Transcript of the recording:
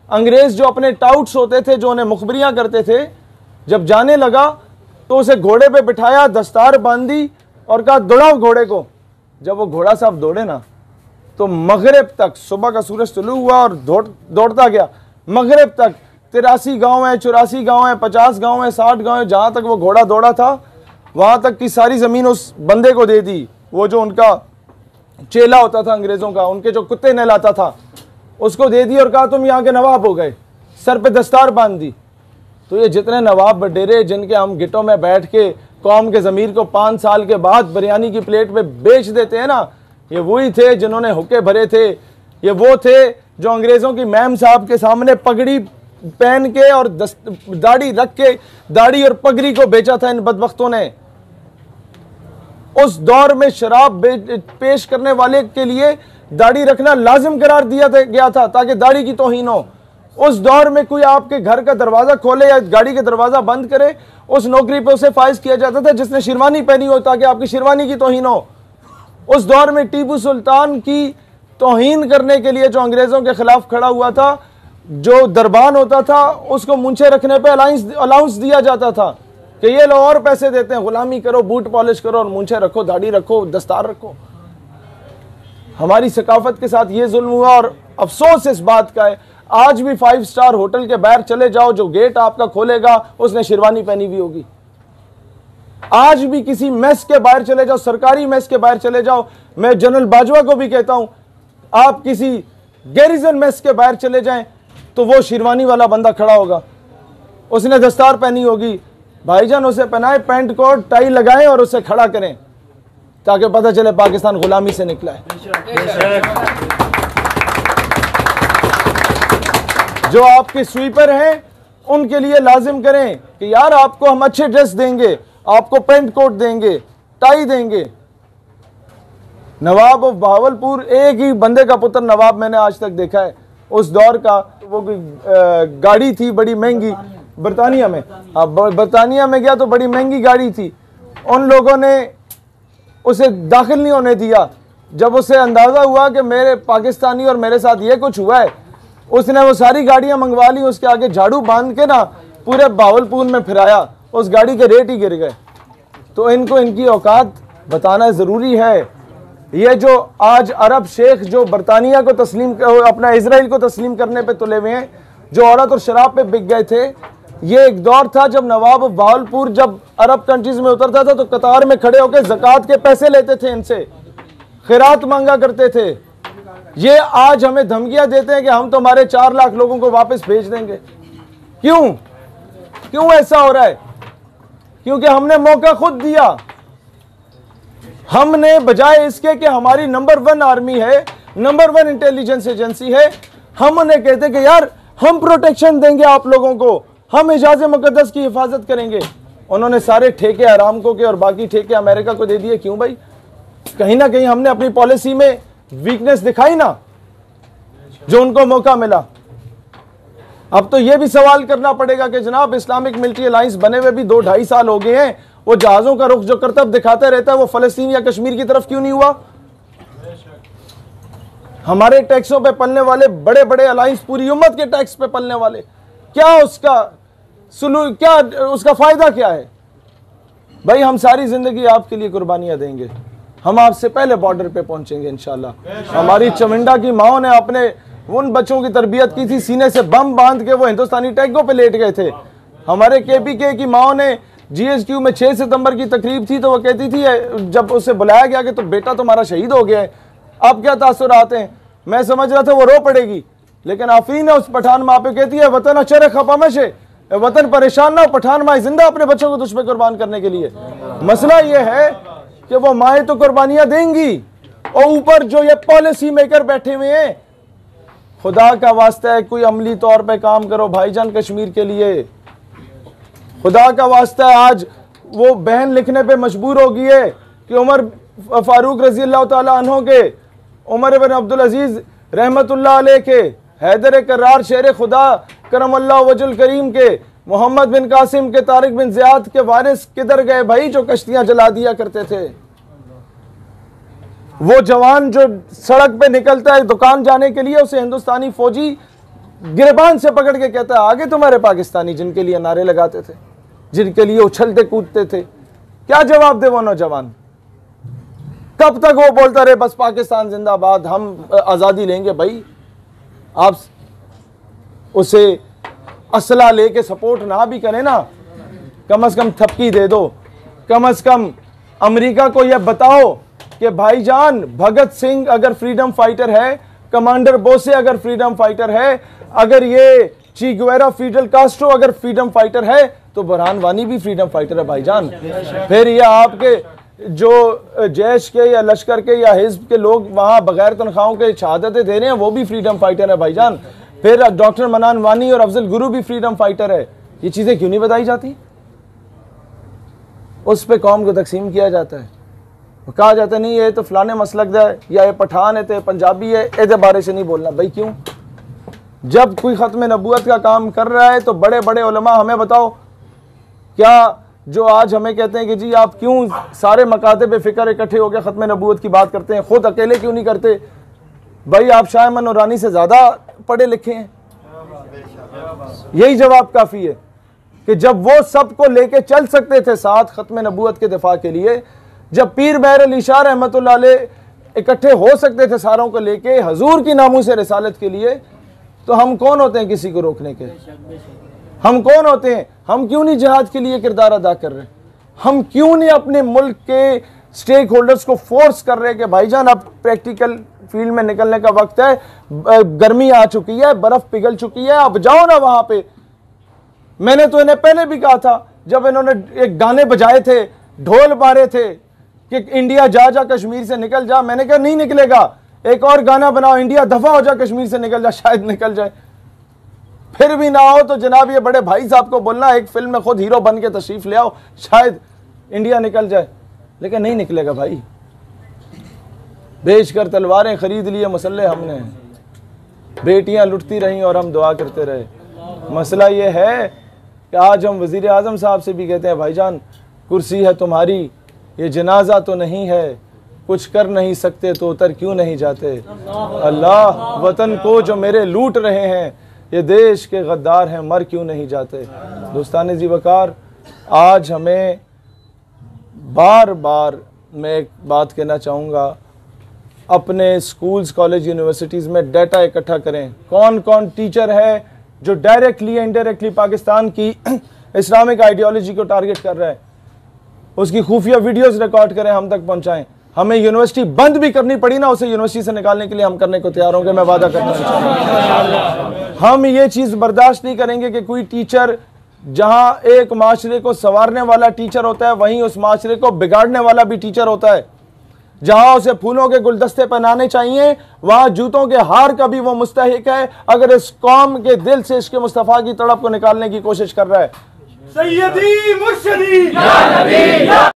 अंग्रेज जो अपने टाउट्स होते थे, जो उन्हें मुखबरियां करते थे, जब जाने लगा तो उसे घोड़े पे बिठाया, दस्तार बांधी और कहा दौड़ाओ घोड़े को। जब वो घोड़ा साहब दौड़े ना तो मगरिब तक, सुबह का सूरज तुलू हुआ और दौड़ता गया, मगरिब तक 83 गांव है, 84 गांव है, 50 गांव है, 60 गांव है, जहां तक वो घोड़ा दौड़ा था वहां तक की सारी जमीन उस बंदे को दे दी। वो जो उनका चेला होता था अंग्रेजों का, उनके जो कुत्ते नहलाता था, उसको दे दी और कहा तुम यहाँ के नवाब हो गए, सर पे दस्तार बांध दी। तो ये जितने नवाब बडेरे जिनके हम गिटों में बैठ के कौम के ज़मीर को 5 साल के बाद बिरयानी की प्लेट पे बेच देते हैं ना, ये वही थे जिन्होंने हुक्के भरे थे। ये वो थे जो अंग्रेज़ों की मैम साहब के सामने पगड़ी पहन के और दाढ़ी रख के दाढ़ी और पगड़ी को बेचा था इन बदबख्तों ने। उस दौर में शराब पेश करने वाले के लिए दाढ़ी रखना लाजिम करार दिया गया था ताकि दाढ़ी की तौहीन हो। उस दौर में कोई आपके घर का दरवाजा खोले या गाड़ी का दरवाजा बंद करे, उस नौकरी पे उसे फाइज किया जाता था जिसने शेरवानी पहनी हो ताकि आपकी शेरवानी की तौहीन हो। उस दौर में टीपू सुल्तान की तौहीन करने के लिए जो अंग्रेजों के खिलाफ खड़ा हुआ था, जो दरबान होता था, उसको मुंछे रखने पे अलाउंस दिया जाता था कि ये लोग और पैसे देते हैं, गुलामी करो, बूट पॉलिश करो और मुंछे रखो, दाढ़ी रखो, दस्तार रखो। हमारी सकाफत के साथ ये जुल्म हुआ और अफसोस इस बात का है, आज भी 5 स्टार होटल के बाहर चले जाओ, जो गेट आपका खोलेगा उसने शेरवानी पहनी हुई होगी। आज भी किसी मेस के बाहर चले जाओ, सरकारी मेस के बाहर चले जाओ, मैं जनरल बाजवा को भी कहता हूं, आप किसी गैरिजन मेस के बाहर चले जाएं तो वो शेरवानी वाला बंदा खड़ा होगा, उसने दस्तार पहनी होगी। भाईजान उसे पहनाए, पैंट कोट टाई लगाएं और उसे खड़ा करें ताकि पता चले पाकिस्तान गुलामी से निकला है। जो आपके स्वीपर हैं उनके लिए लाजिम करें कि यार आपको हम अच्छे ड्रेस देंगे, आपको पैंट कोट देंगे, टाई देंगे। नवाब ऑफ बहावलपुर, एक ही बंदे का पुत्र नवाब मैंने आज तक देखा है उस दौर का। वो गाड़ी थी बड़ी महंगी, बरतानिया में, अब बरतानिया में गया तो बड़ी महंगी गाड़ी थी, उन लोगों ने उसे दाखिल नहीं होने दिया। जब उसे अंदाज़ा हुआ कि मेरे पाकिस्तानी और मेरे साथ ये कुछ हुआ है, उसने वो सारी गाड़ियां मंगवा ली, उसके आगे झाड़ू बांध के ना पूरे बहावलपुर में फिराया, उस गाड़ी के रेट ही गिर गए। तो इनको इनकी औकात बताना ज़रूरी है। ये जो आज अरब शेख जो बरतानिया को तस्लीम, अपना इजराइल को तस्लीम करने पे तुले हुए हैं, जो औरत और शराब पे बिक गए थे, ये एक दौर था जब नवाब बहावलपुर जब अरब कंट्रीज में उतरता था तो कतार में खड़े होकर ज़कात के पैसे लेते थे, इनसे खैरात मांगा करते थे। ये आज हमें धमकियां देते हैं कि हम तुम्हारे 4 लाख लोगों को वापस भेज देंगे। क्यों ऐसा हो रहा है? क्योंकि हमने मौका खुद दिया। हमने बजाय इसके कि हमारी नंबर 1 आर्मी है, नंबर 1 इंटेलिजेंस एजेंसी है, हम उन्हें कहते कि यार हम प्रोटेक्शन देंगे आप लोगों को, हम इजाज़े मुकद्दस की हिफाजत करेंगे। उन्होंने सारे ठेके अरामको के और बाकी ठेके अमेरिका को दे दिए। क्यों भाई? कहीं ना कहीं हमने अपनी पॉलिसी में वीकनेस दिखाई ना, जो उनको मौका मिला। अब तो यह भी सवाल करना पड़ेगा कि जनाब इस्लामिक मिलिट्री अलायंस बने हुए भी 2-2.5 साल हो गए हैं, वो जहाजों का रुख जो करतब दिखाता रहता है वो फलस्तीन या कश्मीर की तरफ क्यों नहीं हुआ? हमारे टैक्सों पे पलने वाले बड़े बड़े अलायंस पूरी उम्मत के टैक्स पे पलने वाले, क्या उसका फायदा क्या है? भाई हम सारी जिंदगी आपके लिए कुर्बानियां देंगे, हम आपसे पहले बॉर्डर पे पहुंचेंगे इंशाल्लाह। हमारी चमिंडा की माओ ने अपने उन बच्चों की तरबियत की थी, सीने से बम बांध के वो हिंदुस्तानी टैंकों पे लेट गए थे। हमारे KPK की माओ ने GSQ में 6 सितंबर की तकरीब थी तो वो कहती थी, जब उसे बुलाया गया कि तो बेटा तुम्हारा शहीद हो गया है, अब क्या तासुरात हैं? मैं समझ रहा था वो रो पड़ेगी, लेकिन आफरीन उस पठान माँ पे कहती है वतन अचर खपामश है, वतन परेशान ना हो, पठान माँ जिंदा अपने बच्चों को तुझ पे कुर्बान करने के लिए। मसला ये है कि वो माएँ तो कुर्बानियां देंगी और ऊपर जो ये पॉलिसी मेकर बैठे हुए हैं, खुदा का वास्ता है कोई अमली तौर पे काम करो भाईजान कश्मीर के लिए। खुदा का वास्ता है, आज वो बहन लिखने पे मजबूर हो गई है कि उमर फारूक रजी अल्लाह तआला अन्हो के, उमर इब्न अब्दुल अजीज रहमतुल्लाह अलैह के, हैदर करार शेर खुदा करम अल्लाह वजुल करीम के, मोहम्मद बिन कासिम के, तारिक बिन ज़ियाद के वारिस किधर गए भाई जो कश्तियां जला दिया करते थे? वो जवान जो सड़क पे निकलता है दुकान जाने के लिए, उसे हिंदुस्तानी फौजी गिरबान से पकड़ के कहता है आगे तुम्हारे पाकिस्तानी जिनके लिए नारे लगाते थे, जिनके लिए उछलते कूदते थे, क्या जवाब दे वो नौजवान? कब तक वो बोलता रहे बस पाकिस्तान जिंदाबाद, हम आज़ादी लेंगे? भाई आप उसे असला लेके सपोर्ट ना भी करें ना, कम से कम थपकी दे दो। कम से कम अमेरिका को यह बताओ कि भाईजान भगत सिंह अगर फ्रीडम फाइटर है, कमांडर बोसे अगर फ्रीडम फाइटर है, अगर ये ची गुवेरा फिडेल कास्ट्रो अगर फ्रीडम फाइटर है, तो बुरहान वानी भी फ्रीडम फाइटर है भाईजान। फिर ये आपके जो जैश के या लश्कर के या हिज्ब के लोग वहां बगैर तनख्वाहों के शहादतें दे रहे हैं, वो भी फ्रीडम फाइटर है भाईजान। फिर डॉक्टर मनान वानी और अफजल गुरु भी फ्रीडम फाइटर है। ये चीजें क्यों नहीं बताई जाती? उस पे कौम को तकसीम किया जाता है, कहा जाता है नहीं ये तो फलाने मसलक है, या ये पठान है, तो पंजाबी है, इसके बारे से नहीं बोलना। भाई क्यों? जब कोई खत्म नबूवत का काम कर रहा है तो बड़े बड़े उलमा हमें बताओ, क्या जो आज हमें कहते हैं कि जी आप क्यों सारे मकातब फ़िक्र इकट्ठे होकर ख़त्म नबूवत की बात करते हैं, खुद अकेले क्यों नहीं करते? भाई आप शाह अमन नूरानी से ज़्यादा पढ़े लिखे हैं। यही जवाब काफ़ी है कि जब वो सबको लेके चल सकते थे साथ ख़त्म नबूवत के दिफा के लिए, जब पीर महर अली शाह रहमतुल्लाह अलैह इकट्ठे हो सकते थे सारों को लेके हजूर की नामूस रिसालत के लिए, तो हम कौन होते हैं किसी को रोकने के? हम कौन होते हैं? हम क्यों नहीं जिहाद के लिए किरदार अदा कर रहे? हम क्यों नहीं अपने मुल्क के स्टेक होल्डर्स को फोर्स कर रहे कि भाईजान अब प्रैक्टिकल फील्ड में निकलने का वक्त है, गर्मी आ चुकी है, बर्फ पिघल चुकी है, अब जाओ ना वहां पे। मैंने तो इन्हें पहले भी कहा था जब इन्होंने एक गाने बजाए थे, ढोल मारे थे कि इंडिया जा जा कश्मीर से निकल जा, मैंने कहा नहीं निकलेगा, एक और गाना बनाओ, इंडिया दफा हो जा कश्मीर से निकल जा, शायद निकल जाए। फिर भी ना हो तो जनाब ये बड़े भाई साहब को बोलना एक फिल्म में खुद हीरो बन के तशरीफ ले आओ, शायद इंडिया निकल जाए। लेकिन नहीं निकलेगा भाई। बेच कर तलवारें खरीद लिए मसले हमने, बेटियां लुटती रहीं और हम दुआ करते रहे। मसला ये है कि आज हम वज़ीर आज़म साहब से भी कहते हैं भाईजान कुर्सी है तुम्हारी, ये जनाजा तो नहीं है, कुछ कर नहीं सकते तो उतर क्यों नहीं जाते। अल्लाह वतन को जो मेरे लूट रहे हैं, ये देश के गद्दार हैं, मर क्यों नहीं जाते। दोस्तान जी वकार, आज हमें बार बार मैं एक बात कहना चाहूँगा, अपने स्कूल्स कॉलेज यूनिवर्सिटीज़ में डाटा इकट्ठा करें, कौन कौन टीचर है जो डायरेक्टली या इनडायरेक्टली पाकिस्तान की इस्लामिक आइडियोलॉजी को टारगेट कर रहा है, उसकी खुफिया वीडियोस रिकॉर्ड करें, हम तक पहुंचाएं। हमें यूनिवर्सिटी बंद भी करनी पड़ी ना, उसे यूनिवर्सिटी से निकालने के लिए हम करने को तैयार होंगे, मैं वादा करता हूं। हम ये चीज़ बर्दाश्त नहीं करेंगे कि कोई टीचर, जहां एक माशरे को संवारने वाला टीचर होता है, वहीं उस माशरे को बिगाड़ने वाला भी टीचर होता है। जहां उसे फूलों के गुलदस्ते पहनाने चाहिए, वहां जूतों के हार का भी वो मुस्तहिक है, अगर इस कौम के दिल से इश्क़ मुस्तफ़ा की तड़प को निकालने की कोशिश कर रहा है। सैयदी मुर्शिदी या नबी या